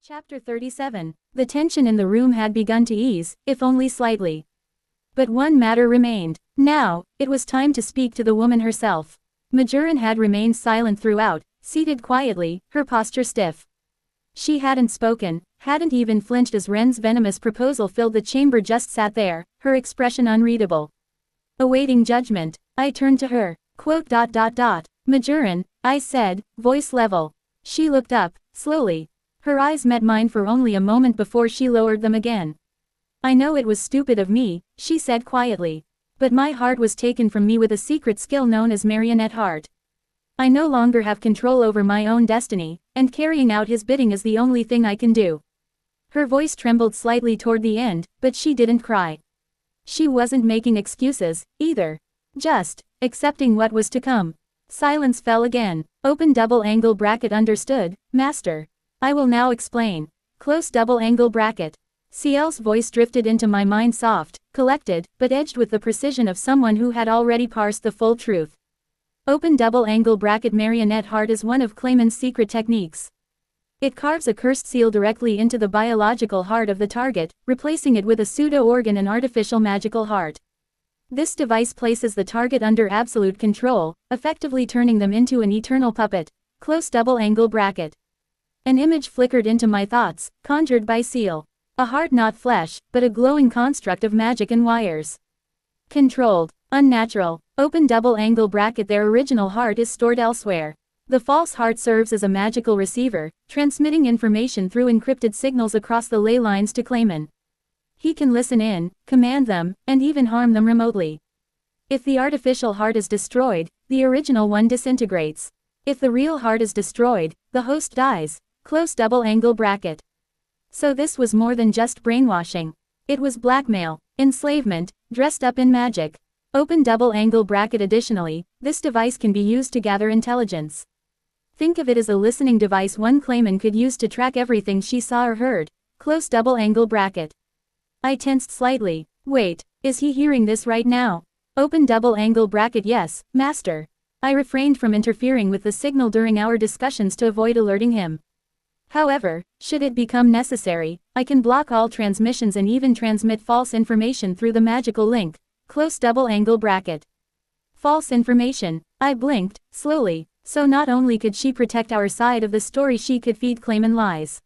Chapter 37. The tension in the room had begun to ease, if only slightly. But one matter remained. Now, it was time to speak to the woman herself. Majoran had remained silent throughout, seated quietly, her posture stiff. She hadn't spoken, hadn't even flinched as Ren's venomous proposal filled the chamber, just sat there, her expression unreadable. Awaiting judgment, I turned to her. Majoran, I said, voice level. She looked up, slowly. Her eyes met mine for only a moment before she lowered them again. I know it was stupid of me, she said quietly. But my heart was taken from me with a secret skill known as marionette heart. I no longer have control over my own destiny, and carrying out his bidding is the only thing I can do. Her voice trembled slightly toward the end, but she didn't cry. She wasn't making excuses, either. Just accepting what was to come. Silence fell again. Open double angle bracket. Understood, master. I will now explain. Close double angle bracket. Ciel's voice drifted into my mind, soft, collected, but edged with the precision of someone who had already parsed the full truth. Open double angle bracket. Marionette heart is one of Clayman's secret techniques. It carves a cursed seal directly into the biological heart of the target, replacing it with a pseudo-organ and artificial magical heart. This device places the target under absolute control, effectively turning them into an eternal puppet. Close double angle bracket. An image flickered into my thoughts, conjured by Ciel. A heart, not flesh, but a glowing construct of magic and wires. Controlled. Unnatural. Open double angle bracket. Their original heart is stored elsewhere. The false heart serves as a magical receiver, transmitting information through encrypted signals across the ley lines to Clayman. He can listen in, command them, and even harm them remotely. If the artificial heart is destroyed, the original one disintegrates. If the real heart is destroyed, the host dies. Close double angle bracket. So this was more than just brainwashing. It was blackmail, enslavement, dressed up in magic. Open double angle bracket. Additionally, this device can be used to gather intelligence. Think of it as a listening device one Clayman could use to track everything she saw or heard. Close double angle bracket. I tensed slightly. Wait, is he hearing this right now? Open double angle bracket. Yes, master. I refrained from interfering with the signal during our discussions to avoid alerting him. However, should it become necessary, I can block all transmissions and even transmit false information through the magical link. Close double angle bracket. False information. I blinked, slowly. So not only could she protect our side of the story, she could feed Clayman lies.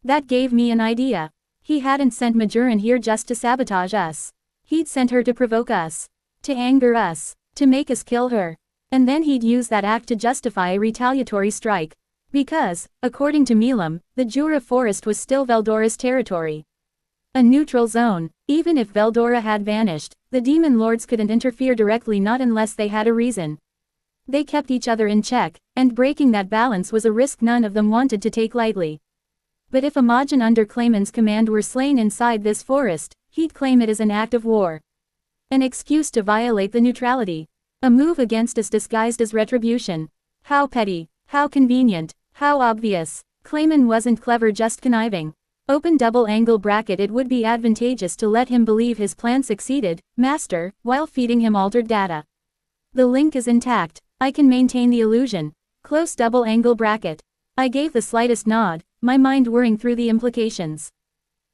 That gave me an idea. He hadn't sent Majoran here just to sabotage us. He'd sent her to provoke us. To anger us. To make us kill her. And then he'd use that act to justify a retaliatory strike. Because, according to Milam, the Jura forest was still Veldora's territory. A neutral zone. Even if Veldora had vanished, the demon lords couldn't interfere directly, not unless they had a reason. They kept each other in check, and breaking that balance was a risk none of them wanted to take lightly. But if Imogen under Clayman's command were slain inside this forest, he'd claim it as an act of war. An excuse to violate the neutrality. A move against us disguised as retribution. How petty, how convenient, how obvious. Clayman wasn't clever, just conniving. Open double angle bracket. It would be advantageous to let him believe his plan succeeded, master, while feeding him altered data. The link is intact. I can maintain the illusion. Close double angle bracket. I gave the slightest nod, my mind whirring through the implications.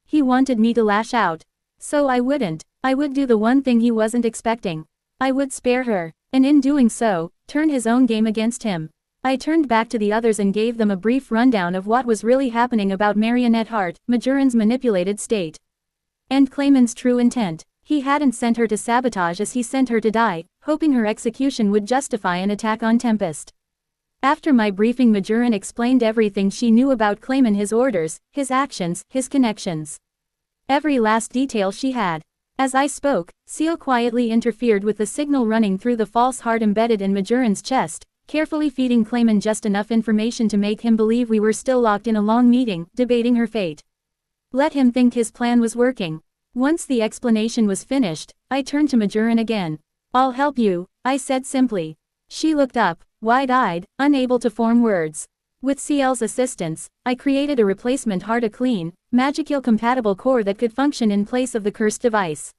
He wanted me to lash out. So I wouldn't. I would do the one thing he wasn't expecting. I would spare her, and in doing so, turn his own game against him. I turned back to the others and gave them a brief rundown of what was really happening about Marionette Heart, Majoran's manipulated state. And Clayman's true intent. He hadn't sent her to sabotage us, he sent her to die, hoping her execution would justify an attack on Tempest. After my briefing, Majoran explained everything she knew about Clayman, his orders, his actions, his connections. Every last detail she had. As I spoke, Ciel quietly interfered with the signal running through the false heart embedded in Majoran's chest, carefully feeding Clayman just enough information to make him believe we were still locked in a long meeting, debating her fate. Let him think his plan was working. Once the explanation was finished, I turned to Majoran again. I'll help you, I said simply. She looked up, wide-eyed, unable to form words. With Ciel's assistance, I created a replacement heart, a clean, magical-compatible core that could function in place of the cursed device.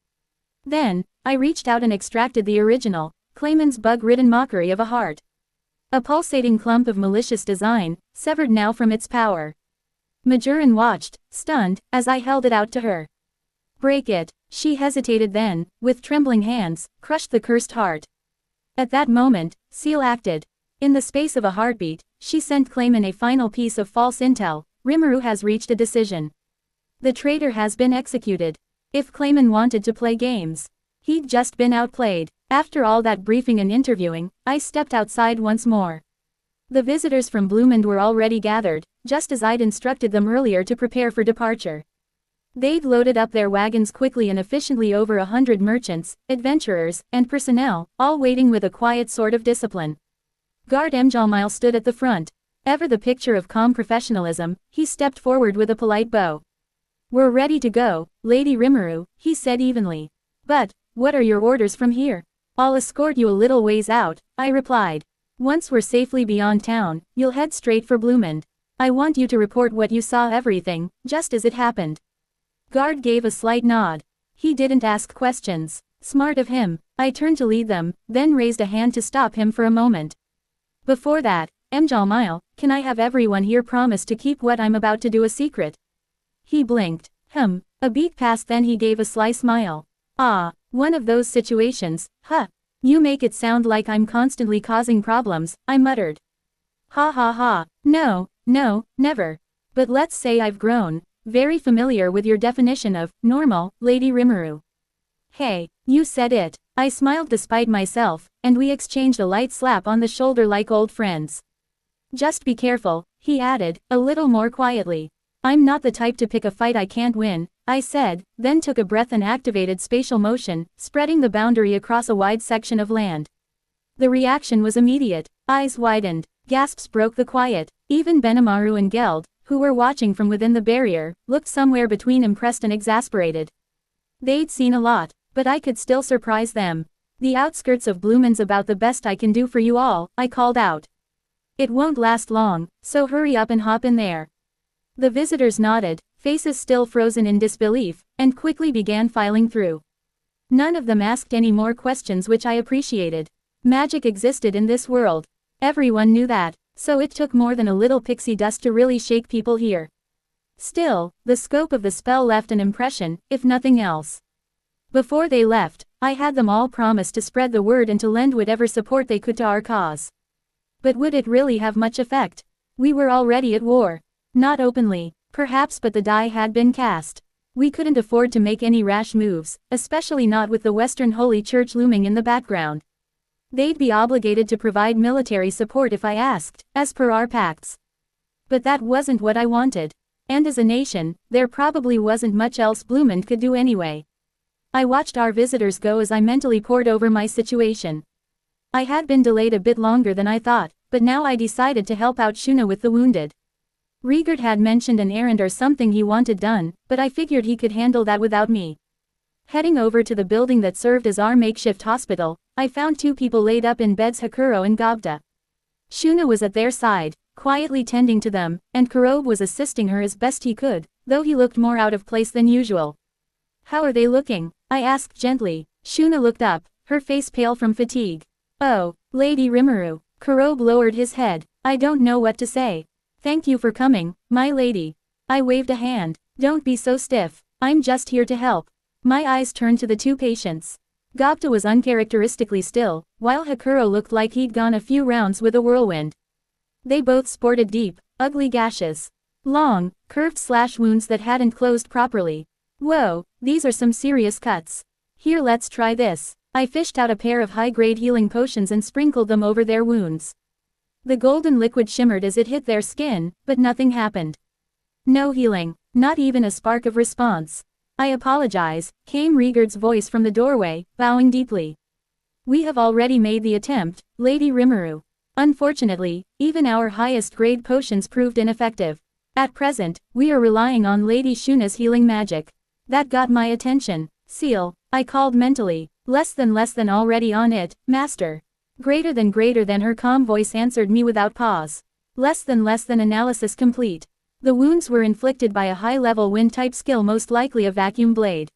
Then, I reached out and extracted the original, Clayman's bug-ridden mockery of a heart. A pulsating clump of malicious design, severed now from its power. Majoran watched, stunned, as I held it out to her. Break it. She hesitated then, with trembling hands, crushed the cursed heart. At that moment, Seal acted. In the space of a heartbeat, she sent Clayman a final piece of false intel. Rimuru has reached a decision. The traitor has been executed. If Clayman wanted to play games, he'd just been outplayed. After all that briefing and interviewing, I stepped outside once more. The visitors from Bloomend were already gathered, just as I'd instructed them earlier to prepare for departure. They'd loaded up their wagons quickly and efficiently, over 100 merchants, adventurers, and personnel, all waiting with a quiet sort of discipline. Guard Mjalmile stood at the front. Ever the picture of calm professionalism, he stepped forward with a polite bow. "We're ready to go, Lady Rimuru," he said evenly. "But, what are your orders from here?" "I'll escort you a little ways out," I replied. "Once we're safely beyond town, you'll head straight for Bloomend. I want you to report what you saw, everything, just as it happened." Guard gave a slight nod. He didn't ask questions. Smart of him. I turned to lead them, then raised a hand to stop him for a moment. "Before that, Mjalmile, can I have everyone here promise to keep what I'm about to do a secret?" He blinked. A beat passed, then he gave a sly smile. "Ah, one of those situations, huh? You make it sound like I'm constantly causing problems," I muttered. "Ha ha ha. No, never. But let's say I've grown very familiar with your definition of normal, Lady Rimuru." "Hey, you said it." I smiled despite myself, and we exchanged a light slap on the shoulder like old friends. "Just be careful," he added, a little more quietly. "I'm not the type to pick a fight I can't win," I said, then took a breath and activated spatial motion, spreading the boundary across a wide section of land. The reaction was immediate. Eyes widened. Gasps broke the quiet. Even Benimaru and Geld, who were watching from within the barrier, looked somewhere between impressed and exasperated. They'd seen a lot, but I could still surprise them. "The outskirts of Bloomend's about the best I can do for you all," I called out. "It won't last long, so hurry up and hop in there." The visitors nodded, faces still frozen in disbelief, and quickly began filing through. None of them asked any more questions, which I appreciated. Magic existed in this world. Everyone knew that, so it took more than a little pixie dust to really shake people here. Still, the scope of the spell left an impression, if nothing else. Before they left, I had them all promise to spread the word and to lend whatever support they could to our cause. But would it really have much effect? We were already at war. Not openly, perhaps, but the die had been cast. We couldn't afford to make any rash moves, especially not with the Western Holy Church looming in the background. They'd be obligated to provide military support if I asked, as per our pacts. But that wasn't what I wanted. And as a nation, there probably wasn't much else Bloomend could do anyway. I watched our visitors go as I mentally pored over my situation. I had been delayed a bit longer than I thought, but now I decided to help out Shuna with the wounded. Rigard had mentioned an errand or something he wanted done, but I figured he could handle that without me. Heading over to the building that served as our makeshift hospital, I found two people laid up in beds, Hakuro and Gobta. Shuna was at their side, quietly tending to them, and Kurobe was assisting her as best he could, though he looked more out of place than usual. "How are they looking?" I asked gently. Shuna looked up, her face pale from fatigue. "Oh, Lady Rimuru." Kurobe lowered his head. "I don't know what to say. Thank you for coming, my lady." I waved a hand. "Don't be so stiff. I'm just here to help." My eyes turned to the two patients. Gobta was uncharacteristically still, while Hakuro looked like he'd gone a few rounds with a whirlwind. They both sported deep, ugly gashes. Long, curved slash wounds that hadn't closed properly. "Whoa, these are some serious cuts. Here, let's try this." I fished out a pair of high-grade healing potions and sprinkled them over their wounds. The golden liquid shimmered as it hit their skin, but nothing happened. "No healing, not even a spark of response." "I apologize," came Rigard's voice from the doorway, bowing deeply. "We have already made the attempt, Lady Rimuru. Unfortunately, even our highest-grade potions proved ineffective. At present, we are relying on Lady Shuna's healing magic." That got my attention. "Seal," I called mentally. Less than already on it, master." Greater than her calm voice answered me without pause. Less than analysis complete. The wounds were inflicted by a high-level wind-type skill, most likely a vacuum blade.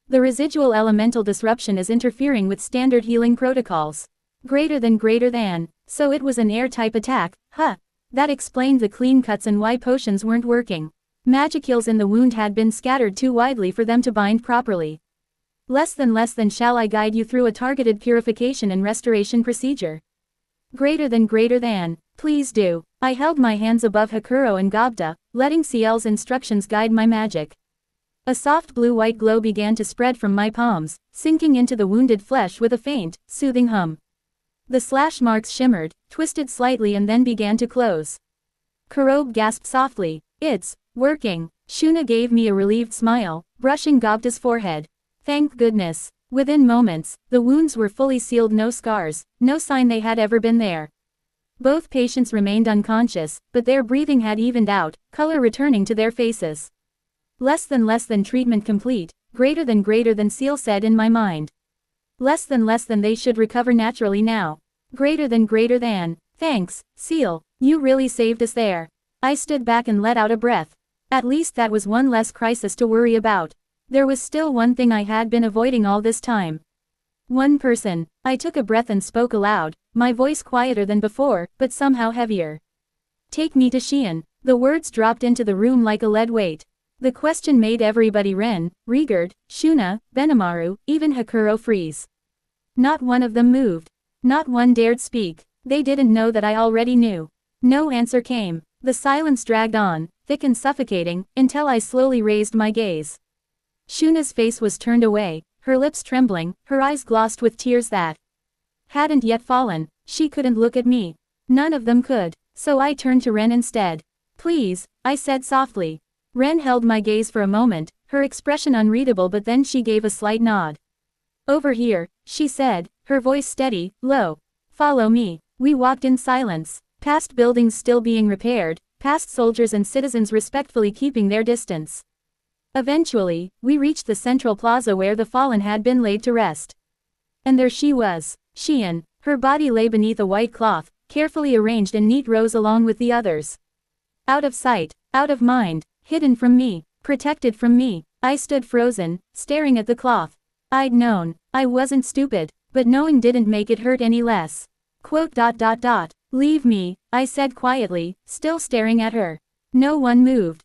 The residual elemental disruption is interfering with standard healing protocols. Greater than, so it was an air-type attack, huh? That explained the clean cuts and why potions weren't working. Magicules in the wound had been scattered too widely for them to bind properly. Less than shall I guide you through a targeted purification and restoration procedure. Greater than, please do. I held my hands above Hakuro and Gobta, letting Ciel's instructions guide my magic. A soft blue-white glow began to spread from my palms, sinking into the wounded flesh with a faint, soothing hum. The slash marks shimmered, twisted slightly and then began to close. Kurobe gasped softly, "It's working." Shuna gave me a relieved smile, brushing Gobta's forehead. Thank goodness. Within moments, the wounds were fully sealed, no scars, no sign they had ever been there. Both patients remained unconscious, but their breathing had evened out, color returning to their faces. Less than treatment complete, greater than Ciel said in my mind. Less than they should recover naturally now. Greater than, thanks, Ciel, you really saved us there. I stood back and let out a breath. At least that was one less crisis to worry about. There was still one thing I had been avoiding all this time. One person. I took a breath and spoke aloud, my voice quieter than before, but somehow heavier. Take me to Xian. The words dropped into the room like a lead weight. The question made everybody Ren, Rigurd, Shuna, Benimaru, even Hakuro freeze. Not one of them moved. Not one dared speak. They didn't know that I already knew. No answer came. The silence dragged on, thick and suffocating, until I slowly raised my gaze. Shuna's face was turned away, her lips trembling, her eyes glossed with tears that hadn't yet fallen. She couldn't look at me. None of them could. So I turned to Ren instead. Please, I said softly. Ren held my gaze for a moment, her expression unreadable, but then she gave a slight nod. Over here, she said, her voice steady, low. Follow me. We walked in silence, past buildings still being repaired, past soldiers and citizens respectfully keeping their distance. Eventually, we reached the central plaza where the fallen had been laid to rest. And there she was, Xian. Her body lay beneath a white cloth, carefully arranged in neat rows along with the others. Out of sight, out of mind, hidden from me, protected from me. I stood frozen, staring at the cloth. I'd known. I wasn't stupid, but knowing didn't make it hurt any less. Leave me, I said quietly, still staring at her. No one moved.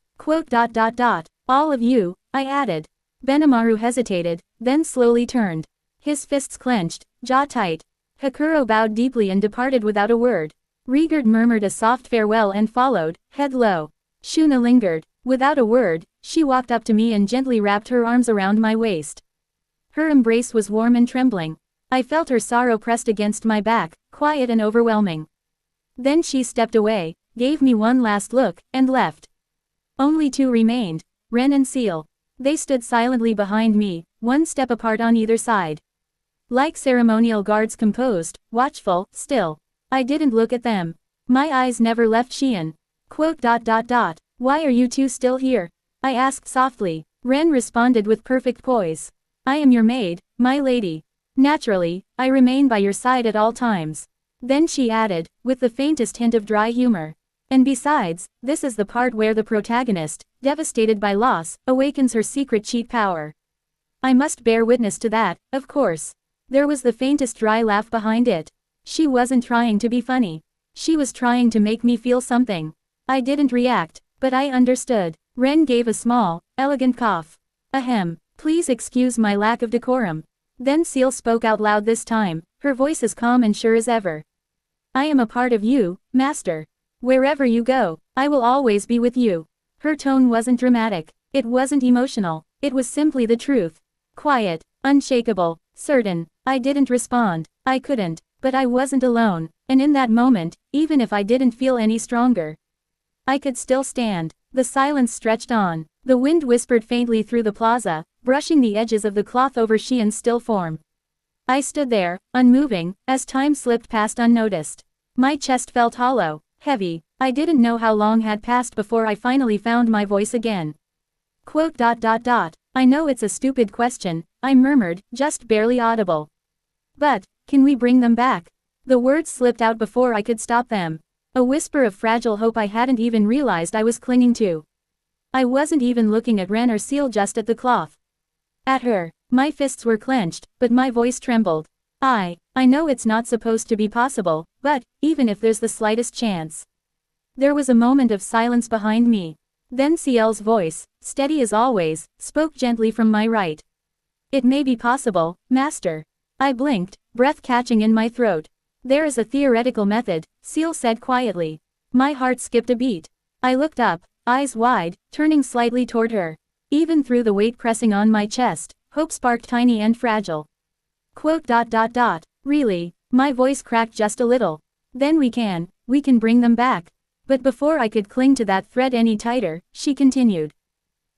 All of you, I added. Benimaru hesitated, then slowly turned. His fists clenched, jaw tight. Hakuro bowed deeply and departed without a word. Rigurd murmured a soft farewell and followed, head low. Shuna lingered. Without a word, she walked up to me and gently wrapped her arms around my waist. Her embrace was warm and trembling. I felt her sorrow pressed against my back, quiet and overwhelming. Then she stepped away, gave me one last look, and left. Only two remained. Ren and Ciel. They stood silently behind me, one step apart on either side. Like ceremonial guards, composed, watchful, still. I didn't look at them. My eyes never left Xian. Why are you two still here? I asked softly. Ren responded with perfect poise. I am your maid, my lady. Naturally, I remain by your side at all times. Then she added, with the faintest hint of dry humor. And besides, this is the part where the protagonist, devastated by loss, awakens her secret cheat power. I must bear witness to that, of course. There was the faintest dry laugh behind it. She wasn't trying to be funny. She was trying to make me feel something. I didn't react, but I understood. Ren gave a small, elegant cough. Ahem, please excuse my lack of decorum. Then Ciel spoke out loud this time, her voice as calm and sure as ever. I am a part of you, Master. Wherever you go, I will always be with you. Her tone wasn't dramatic, it wasn't emotional, it was simply the truth. Quiet, unshakable, certain. I didn't respond, I couldn't, but I wasn't alone, and in that moment, even if I didn't feel any stronger, I could still stand. The silence stretched on. The wind whispered faintly through the plaza, brushing the edges of the cloth over Xian's still form. I stood there, unmoving, as time slipped past unnoticed. My chest felt hollow, heavy. I didn't know how long had passed before I finally found my voice again. I know it's a stupid question, I murmured, just barely audible. But, can we bring them back? The words slipped out before I could stop them. A whisper of fragile hope I hadn't even realized I was clinging to. I wasn't even looking at Ren or Ciel, just at the cloth. At her. My fists were clenched, but my voice trembled. I know it's not supposed to be possible, but, even if there's the slightest chance. There was a moment of silence behind me. Then Ciel's voice, steady as always, spoke gently from my right. It may be possible, Master. I blinked, breath catching in my throat. There is a theoretical method, Ciel said quietly. My heart skipped a beat. I looked up, eyes wide, turning slightly toward her. Even through the weight pressing on my chest, hope sparked tiny and fragile. Really? My voice cracked just a little. Then we can bring them back. But before I could cling to that thread any tighter, she continued.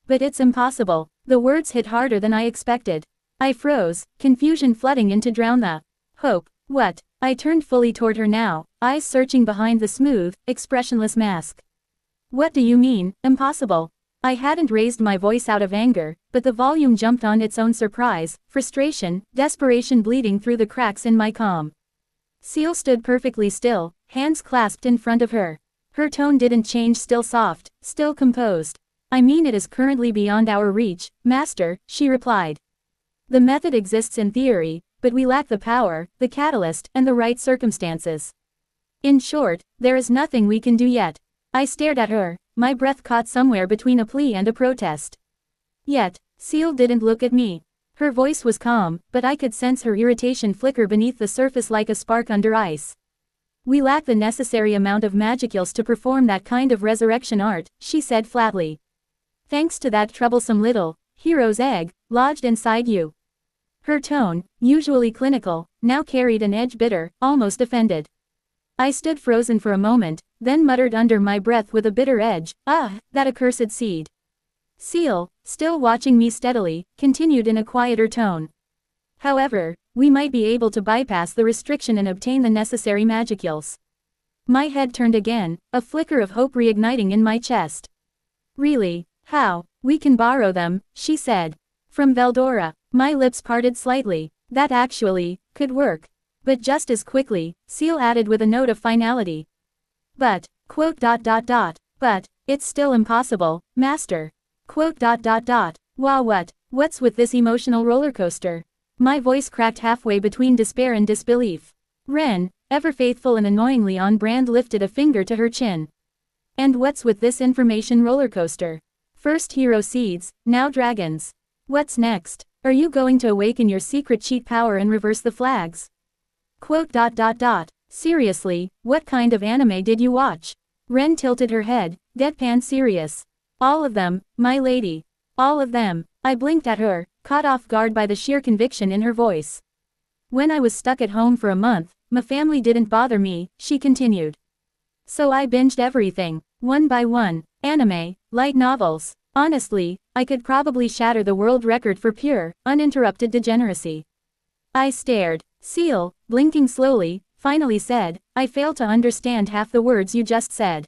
But it's impossible. The words hit harder than I expected. I froze, confusion flooding in to drown the hope. What? I turned fully toward her now, eyes searching behind the smooth, expressionless mask. What do you mean, impossible? I hadn't raised my voice out of anger, but the volume jumped on its own surprise, frustration, desperation bleeding through the cracks in my calm. Ciel stood perfectly still, hands clasped in front of her. Her tone didn't change, still soft, still composed. I mean it is currently beyond our reach, Master, she replied. The method exists in theory, but we lack the power, the catalyst, and the right circumstances. In short, there is nothing we can do yet. I stared at her, my breath caught somewhere between a plea and a protest. Yet, Ciel didn't look at me. Her voice was calm, but I could sense her irritation flicker beneath the surface like a spark under ice. We lack the necessary amount of magicals to perform that kind of resurrection art, she said flatly. Thanks to that troublesome little hero's egg lodged inside you. Her tone, usually clinical, now carried an edge bitter, almost offended. I stood frozen for a moment, then muttered under my breath with a bitter edge, "Ah, that accursed seed." Ciel, still watching me steadily, continued in a quieter tone. However, we might be able to bypass the restriction and obtain the necessary magicals. My head turned again, a flicker of hope reigniting in my chest. Really? How? We can borrow them, she said. From Veldora. My lips parted slightly. That actually could work. But just as quickly, Ciel added with a note of finality. But, but, it's still impossible, Master. Wow, what's with this emotional roller coaster? My voice cracked halfway between despair and disbelief. Ren, ever faithful and annoyingly on brand, lifted a finger to her chin. And what's with this information roller coaster? First hero seeds, now dragons. What's next? Are you going to awaken your secret cheat power and reverse the flags? Seriously, what kind of anime did you watch? Ren tilted her head, deadpan serious. All of them, my lady. All of them. I blinked at her, caught off guard by the sheer conviction in her voice. When I was stuck at home for a month, my family didn't bother me, she continued. So I binged everything, one by one. Anime, light novels. Honestly, I could probably shatter the world record for pure, uninterrupted degeneracy. I stared. Ciel, blinking slowly, finally said, I fail to understand half the words you just said.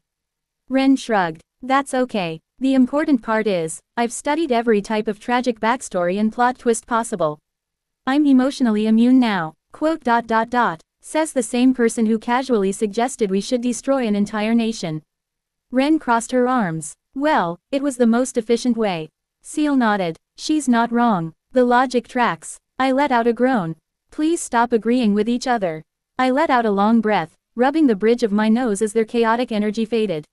Ren shrugged. That's okay. The important part is, I've studied every type of tragic backstory and plot twist possible. I'm emotionally immune now. Says the same person who casually suggested we should destroy an entire nation. Ren crossed her arms. Well, it was the most efficient way. Ciel nodded. She's not wrong. The logic tracks. I let out a groan. Please stop agreeing with each other. I let out a long breath, rubbing the bridge of my nose as their chaotic energy faded.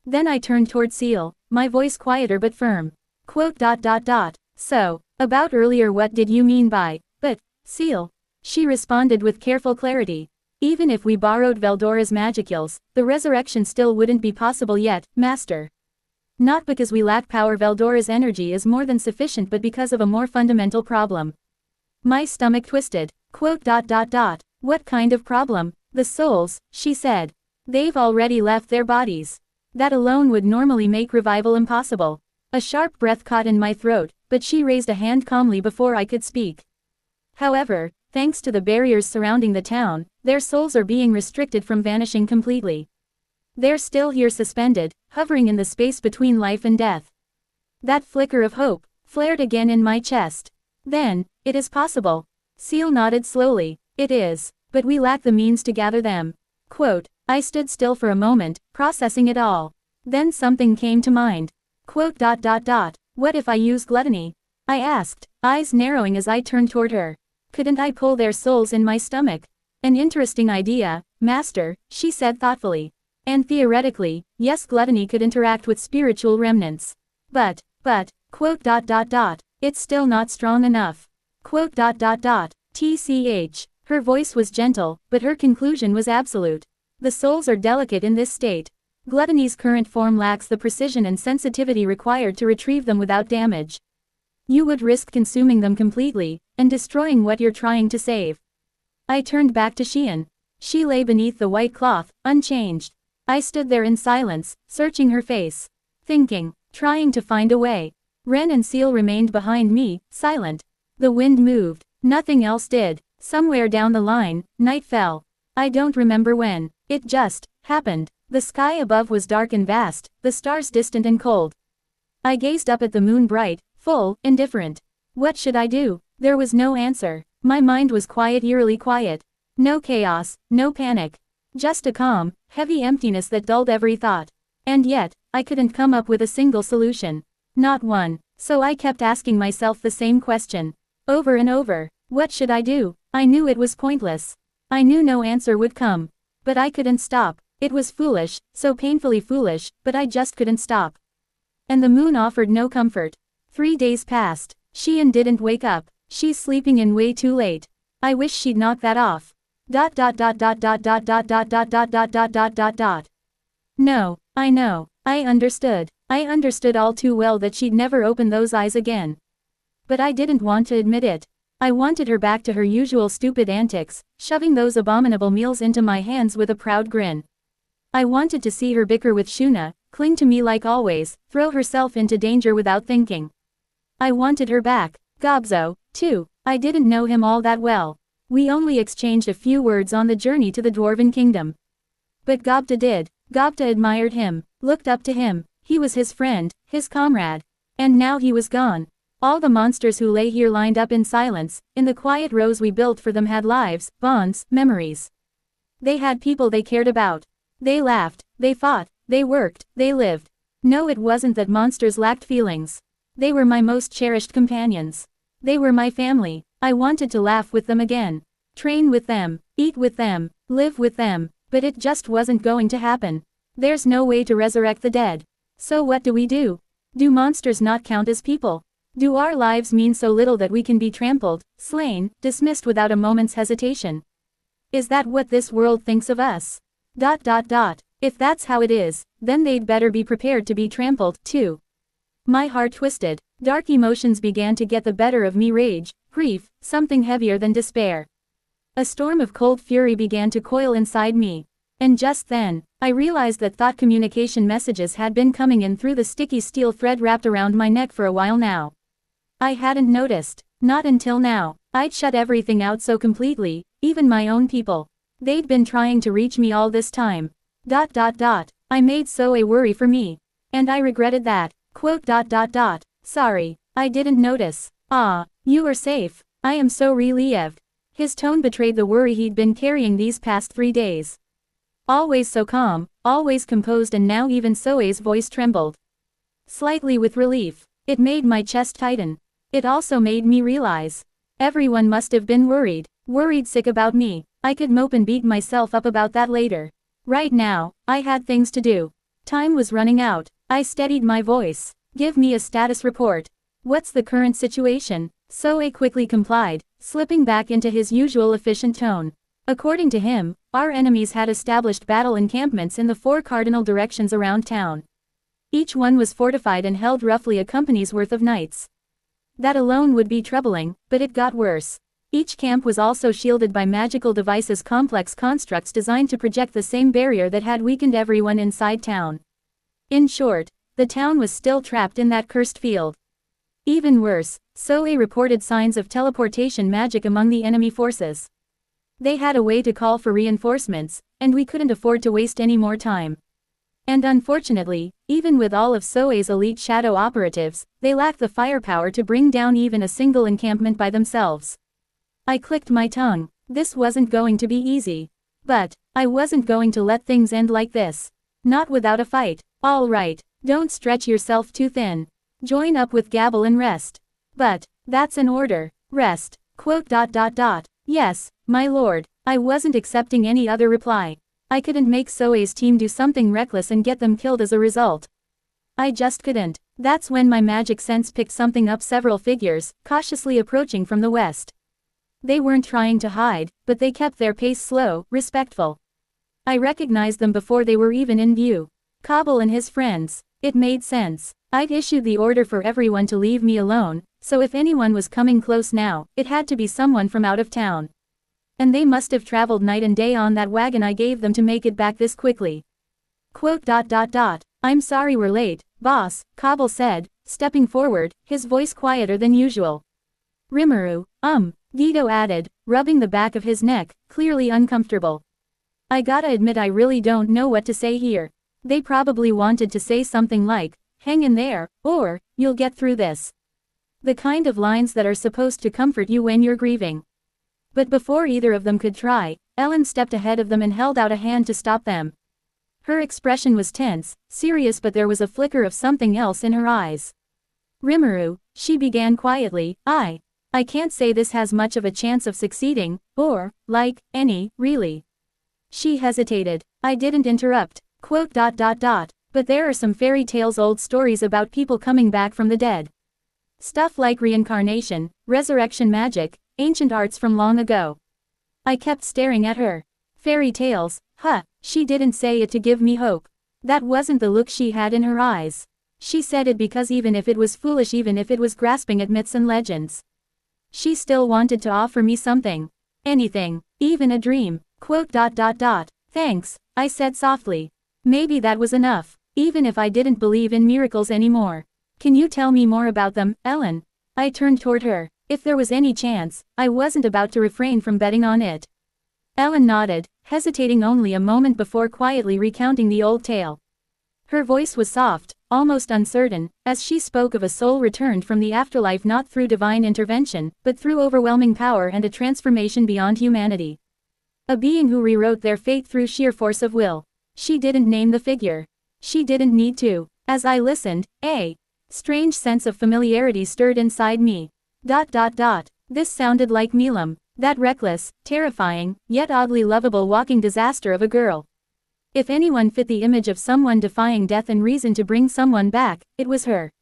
Then I turned toward Ciel, my voice quieter but firm. So, about earlier, what did you mean by, but, Ciel? She responded with careful clarity. Even if we borrowed Veldora's magicals, the resurrection still wouldn't be possible yet, Master. Not because we lack power, Veldora's energy is more than sufficient, but because of a more fundamental problem. My stomach twisted. What kind of problem? The souls, she said. They've already left their bodies. That alone would normally make revival impossible. A sharp breath caught in my throat, but she raised a hand calmly before I could speak. However, thanks to the barriers surrounding the town, their souls are being restricted from vanishing completely. They're still here, suspended, hovering in the space between life and death. That flicker of hope flared again in my chest. Then, it is possible. Ciel nodded slowly. It is, but we lack the means to gather them. I stood still for a moment, processing it all. Then something came to mind. What if I use gluttony? I asked, eyes narrowing as I turned toward her. Couldn't I pull their souls in my stomach? An interesting idea, Master, she said thoughtfully. And theoretically, yes, gluttony could interact with spiritual remnants. But, quote, it's still not strong enough. Quote, tch. Her voice was gentle, but her conclusion was absolute. The souls are delicate in this state. Gluttony's current form lacks the precision and sensitivity required to retrieve them without damage. You would risk consuming them completely, and destroying what you're trying to save. I turned back to Xian. She lay beneath the white cloth, unchanged. I stood there in silence, searching her face. Thinking, trying to find a way. Ren and Seal remained behind me, silent. The wind moved. Nothing else did. Somewhere down the line, night fell. I don't remember when. It just happened. The sky above was dark and vast, the stars distant and cold. I gazed up at the moon bright, full, indifferent. What should I do? There was no answer. My mind was quiet, eerily quiet. No chaos, no panic. Just a calm, heavy emptiness that dulled every thought. And yet, I couldn't come up with a single solution. Not one. So I kept asking myself the same question. Over and over. What should I do? I knew it was pointless. I knew no answer would come. But I couldn't stop. It was foolish, so painfully foolish, but I just couldn't stop. And the moon offered no comfort. 3 days passed. Xian didn't wake up. She's sleeping in way too late. I wish she'd knock that off. No, I know. I understood. I understood all too well that she'd never open those eyes again. But I didn't want to admit it. I wanted her back to her usual stupid antics, shoving those abominable meals into my hands with a proud grin. I wanted to see her bicker with Shuna, cling to me like always, throw herself into danger without thinking. I wanted her back. Gobzo, too. I didn't know him all that well. We only exchanged a few words on the journey to the Dwarven Kingdom. But Gobta did. Gobta admired him, looked up to him. He was his friend, his comrade. And now he was gone. All the monsters who lay here lined up in silence, in the quiet rows we built for them, had lives, bonds, memories. They had people they cared about. They laughed, they fought, they worked, they lived. No, it wasn't that monsters lacked feelings. They were my most cherished companions. They were my family. I wanted to laugh with them again. Train with them, eat with them, live with them, but it just wasn't going to happen. There's no way to resurrect the dead. So what do we do? Do monsters not count as people? Do our lives mean so little that we can be trampled, slain, dismissed without a moment's hesitation? Is that what this world thinks of us? If that's how it is, then they'd better be prepared to be trampled, too. My heart twisted. Dark emotions began to get the better of me: rage, grief, something heavier than despair. A storm of cold fury began to coil inside me. And just then, I realized that thought communication messages had been coming in through the sticky steel thread wrapped around my neck for a while now. I hadn't noticed. Not until now. I'd shut everything out so completely, even my own people. They'd been trying to reach me all this time. I made Soe worry for me. And I regretted that. Quote, Sorry, I didn't notice. Ah, you are safe. I am so relieved. His tone betrayed the worry he'd been carrying these past 3 days. Always so calm, always composed, and now even Soe's voice trembled. Slightly with relief. It made my chest tighten. It also made me realize. Everyone must have been worried. Worried sick about me. I could mope and beat myself up about that later. Right now, I had things to do. Time was running out. I steadied my voice. Give me a status report. What's the current situation? Soe quickly complied, slipping back into his usual efficient tone. According to him, our enemies had established battle encampments in the 4 cardinal directions around town. Each one was fortified and held roughly a company's worth of knights. That alone would be troubling, but it got worse. Each camp was also shielded by magical devices, complex constructs designed to project the same barrier that had weakened everyone inside town. In short, the town was still trapped in that cursed field. Even worse, Soe reported signs of teleportation magic among the enemy forces. They had a way to call for reinforcements, and we couldn't afford to waste any more time. And unfortunately, even with all of Soe's elite shadow operatives, they lacked the firepower to bring down even a single encampment by themselves. I clicked my tongue. This wasn't going to be easy. But I wasn't going to let things end like this. Not without a fight. All right, don't stretch yourself too thin. Join up with Gabble and rest. But that's an order. Rest. Quote, Yes, my lord. I wasn't accepting any other reply. I couldn't make Soe's team do something reckless and get them killed as a result. I just couldn't. That's when my magic sense picked something up, several figures, cautiously approaching from the west. They weren't trying to hide, but they kept their pace slow, respectful. I recognized them before they were even in view. Kabul and his friends. It made sense. I'd issued the order for everyone to leave me alone, so if anyone was coming close now, it had to be someone from out of town. And they must have traveled night and day on that wagon I gave them to make it back this quickly. I'm sorry we're late, boss, Kabul said, stepping forward, his voice quieter than usual. Rimuru, Guido added, rubbing the back of his neck, clearly uncomfortable. I gotta admit I really don't know what to say here. They probably wanted to say something like, hang in there, or, you'll get through this. The kind of lines that are supposed to comfort you when you're grieving. But before either of them could try, Ellen stepped ahead of them and held out a hand to stop them. Her expression was tense, serious, but there was a flicker of something else in her eyes. Rimuru, she began quietly, I can't say this has much of a chance of succeeding, or, like, any, really. She hesitated. I didn't interrupt. But there are some fairy tales, old stories about people coming back from the dead. Stuff like reincarnation, resurrection magic, ancient arts from long ago. I kept staring at her. Fairy tales, she didn't say it to give me hope. That wasn't the look she had in her eyes. She said it because even if it was foolish, even if it was grasping at myths and legends, she still wanted to offer me something. Anything, even a dream. Thanks, I said softly. Maybe that was enough, even if I didn't believe in miracles anymore. Can you tell me more about them, Ellen? I turned toward her. If there was any chance, I wasn't about to refrain from betting on it. Ellen nodded, hesitating only a moment before quietly recounting the old tale. Her voice was soft, almost uncertain, as she spoke of a soul returned from the afterlife not through divine intervention, but through overwhelming power and a transformation beyond humanity. A being who rewrote their fate through sheer force of will. She didn't name the figure. She didn't need to. As I listened, a strange sense of familiarity stirred inside me. This sounded like Milam, that reckless, terrifying, yet oddly lovable walking disaster of a girl. If anyone fit the image of someone defying death and reason to bring someone back, it was her.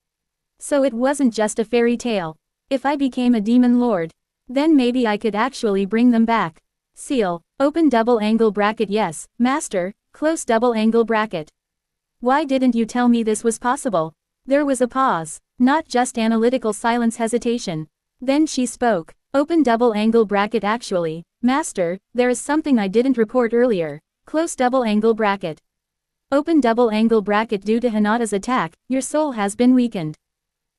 So it wasn't just a fairy tale. If I became a demon lord, then maybe I could actually bring them back. Seal, open double angle bracket, yes, master, close double angle bracket. Why didn't you tell me this was possible? There was a pause, not just analytical silence, hesitation. Then she spoke, open double angle bracket, actually, master, there is something I didn't report earlier. Close double angle bracket. Open double angle bracket. Due to Hinata's attack, your soul has been weakened.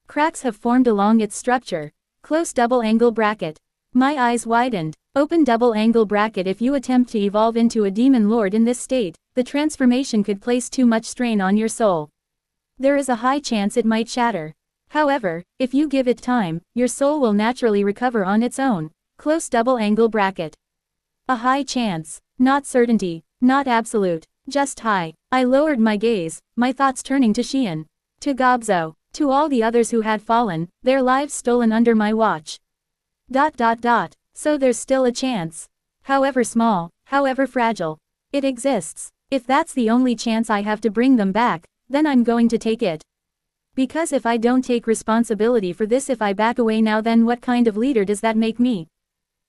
Cracks have formed along its structure. Close double angle bracket. My eyes widened. Open double angle bracket. If you attempt to evolve into a demon lord in this state, the transformation could place too much strain on your soul. There is a high chance it might shatter. However, if you give it time, your soul will naturally recover on its own. Close double angle bracket. A high chance, not certainty. Not absolute, just high. I lowered my gaze, my thoughts turning to Xian. To Gobzo. To all the others who had fallen, their lives stolen under my watch. So there's still a chance. However small, however fragile. It exists. If that's the only chance I have to bring them back, then I'm going to take it. Because if I don't take responsibility for this, if I back away now, then what kind of leader does that make me?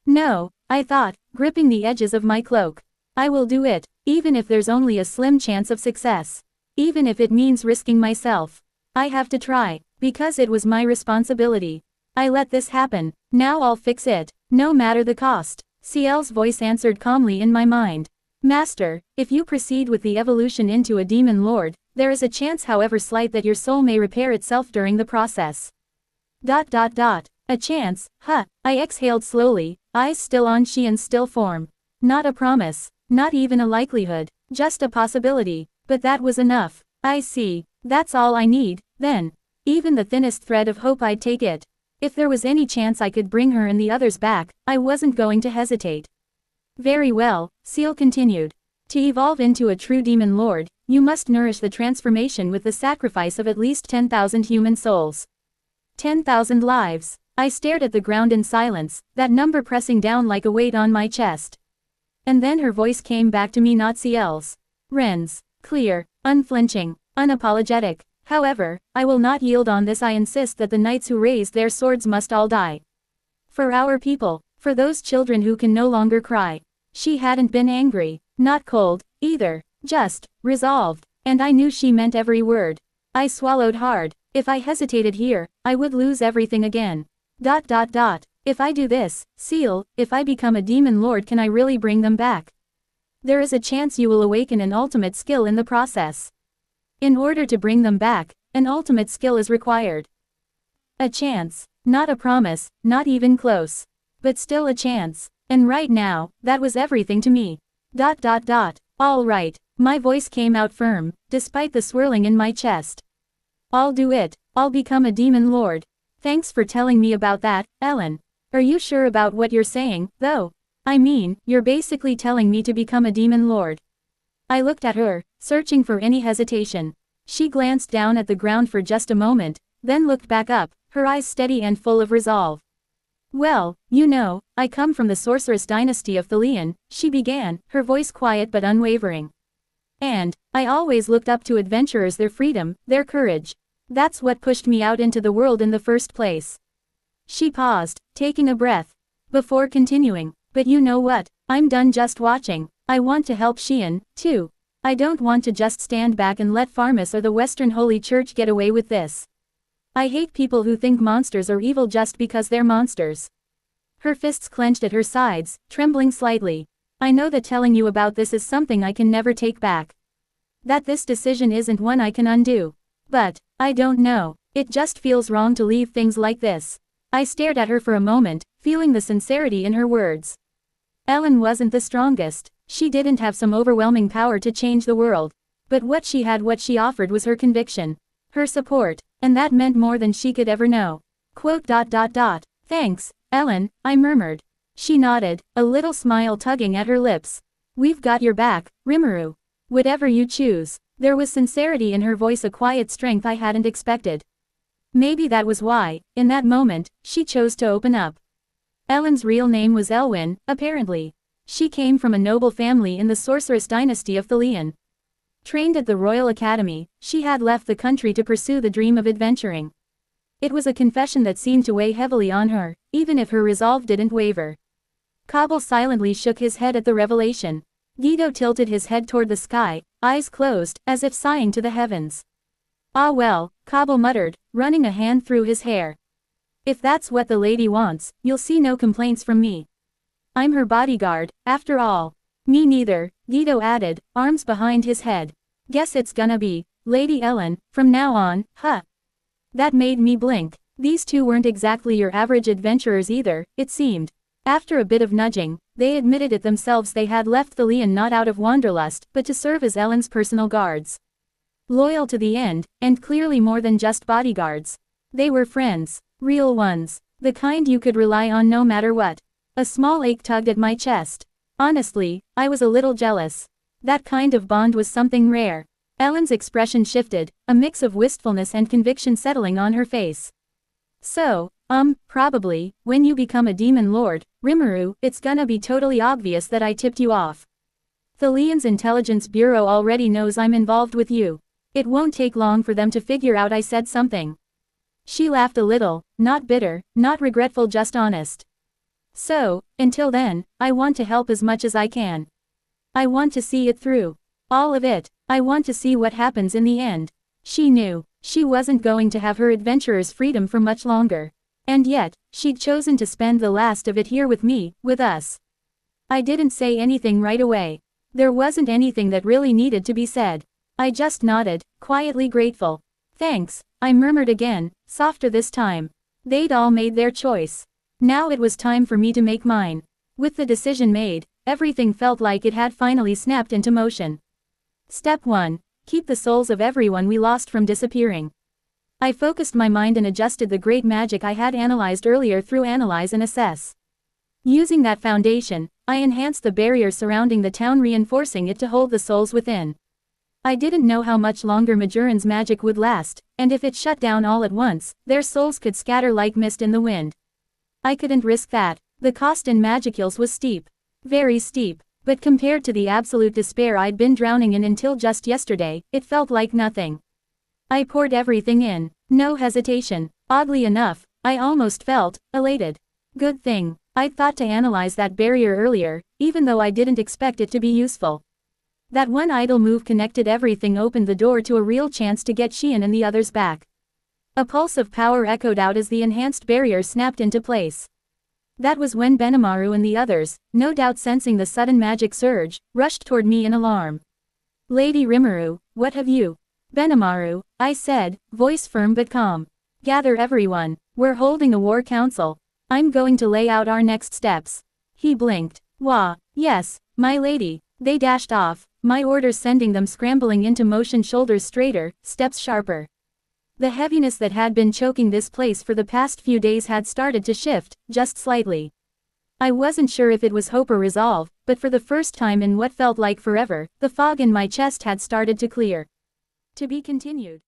No, I thought, gripping the edges of my cloak. I will do it, even if there's only a slim chance of success. Even if it means risking myself. I have to try, because it was my responsibility. I let this happen, now I'll fix it, no matter the cost. Ciel's voice answered calmly in my mind. Master, if you proceed with the evolution into a demon lord, there is a chance, however slight, that your soul may repair itself during the process. A chance, I exhaled slowly, eyes still on Xian's still form. Not a promise. Not even a likelihood, just a possibility, but that was enough. I see, that's all I need, then. Even the thinnest thread of hope, I'd take it. If there was any chance I could bring her and the others back, I wasn't going to hesitate. Very well, Ciel continued. To evolve into a true demon lord, you must nourish the transformation with the sacrifice of at least 10,000 human souls. 10,000 lives. I stared at the ground in silence, that number pressing down like a weight on my chest. And then her voice came back to me, not Ciel's. Ren's. Clear, unflinching, unapologetic. However, I will not yield on this. I insist that the knights who raised their swords must all die. For our people, for those children who can no longer cry. She hadn't been angry, not cold, either, just, resolved, and I knew she meant every word. I swallowed hard. If I hesitated here, I would lose everything again. If I do this, Ciel, if I become a demon lord, can I really bring them back? There is a chance you will awaken an ultimate skill in the process. In order to bring them back, an ultimate skill is required. A chance, not a promise, not even close. But still a chance. And right now, that was everything to me. All right, my voice came out firm, despite the swirling in my chest. I'll do it, I'll become a demon lord. Thanks for telling me about that, Ellen. Are you sure about what you're saying, though? I mean, you're basically telling me to become a demon lord. I looked at her, searching for any hesitation. She glanced down at the ground for just a moment, then looked back up, her eyes steady and full of resolve. Well, you know, I come from the sorceress dynasty of Thalion, she began, her voice quiet but unwavering. And, I always looked up to adventurers, their freedom, their courage. That's what pushed me out into the world in the first place. She paused, taking a breath, before continuing, but you know what, I'm done just watching, I want to help Xian, too. I don't want to just stand back and let Pharmas or the Western Holy Church get away with this. I hate people who think monsters are evil just because they're monsters. Her fists clenched at her sides, trembling slightly. I know that telling you about this is something I can never take back. That this decision isn't one I can undo. But, I don't know, it just feels wrong to leave things like this. I stared at her for a moment, feeling the sincerity in her words. Ellen wasn't the strongest. She didn't have some overwhelming power to change the world. But what she had, what she offered, was her conviction. Her support. And that meant more than she could ever know. Thanks, Ellen, I murmured. She nodded, a little smile tugging at her lips. We've got your back, Rimuru. Whatever you choose. There was sincerity in her voice, a quiet strength I hadn't expected. Maybe that was why, in that moment, she chose to open up. Ellen's real name was Elwyn, apparently. She came from a noble family in the sorceress dynasty of Thalion. Trained at the Royal Academy, she had left the country to pursue the dream of adventuring. It was a confession that seemed to weigh heavily on her, even if her resolve didn't waver. Kabul silently shook his head at the revelation. Guido tilted his head toward the sky, eyes closed, as if sighing to the heavens. Ah well, Kabul muttered, running a hand through his hair. If that's what the lady wants, you'll see no complaints from me. I'm her bodyguard, after all. Me neither, Guido added, arms behind his head. Guess it's gonna be Lady Ellen, from now on, huh? That made me blink. These two weren't exactly your average adventurers either, it seemed. After a bit of nudging, they admitted it themselves. They had left Thalion not out of wanderlust, but to serve as Ellen's personal guards. Loyal to the end, and clearly more than just bodyguards. They were friends. Real ones. The kind you could rely on no matter what. A small ache tugged at my chest. Honestly, I was a little jealous. That kind of bond was something rare. Ellen's expression shifted, a mix of wistfulness and conviction settling on her face. So, probably, when you become a demon lord, Rimuru, it's gonna be totally obvious that I tipped you off. Thalion's intelligence bureau already knows I'm involved with you. It won't take long for them to figure out I said something. She laughed a little, not bitter, not regretful, just honest. So, until then, I want to help as much as I can. I want to see it through. All of it. I want to see what happens in the end. She knew, she wasn't going to have her adventurer's freedom for much longer. And yet, she'd chosen to spend the last of it here with me, with us. I didn't say anything right away. There wasn't anything that really needed to be said. I just nodded, quietly grateful. Thanks, I murmured again, softer this time. They'd all made their choice. Now it was time for me to make mine. With the decision made, everything felt like it had finally snapped into motion. Step 1. Keep the souls of everyone we lost from disappearing. I focused my mind and adjusted the great magic I had analyzed earlier through Analyze and Assess. Using that foundation, I enhanced the barrier surrounding the town, reinforcing it to hold the souls within. I didn't know how much longer Majoran's magic would last, and if it shut down all at once, their souls could scatter like mist in the wind. I couldn't risk that. The cost in Magicules was steep. Very steep. But compared to the absolute despair I'd been drowning in until just yesterday, it felt like nothing. I poured everything in. No hesitation. Oddly enough, I almost felt elated. Good thing I'd thought to analyze that barrier earlier, even though I didn't expect it to be useful. That one idle move connected everything, opened the door to a real chance to get Xian and the others back. A pulse of power echoed out as the enhanced barrier snapped into place. That was when Benimaru and the others, no doubt sensing the sudden magic surge, rushed toward me in alarm. Lady Rimuru, what have you? Benimaru, I said, voice firm but calm. Gather everyone. We're holding a war council. I'm going to lay out our next steps. He blinked. Wah, yes, my lady. They dashed off, my orders sending them scrambling into motion, shoulders straighter, steps sharper. The heaviness that had been choking this place for the past few days had started to shift, just slightly. I wasn't sure if it was hope or resolve, but for the first time in what felt like forever, the fog in my chest had started to clear. To be continued.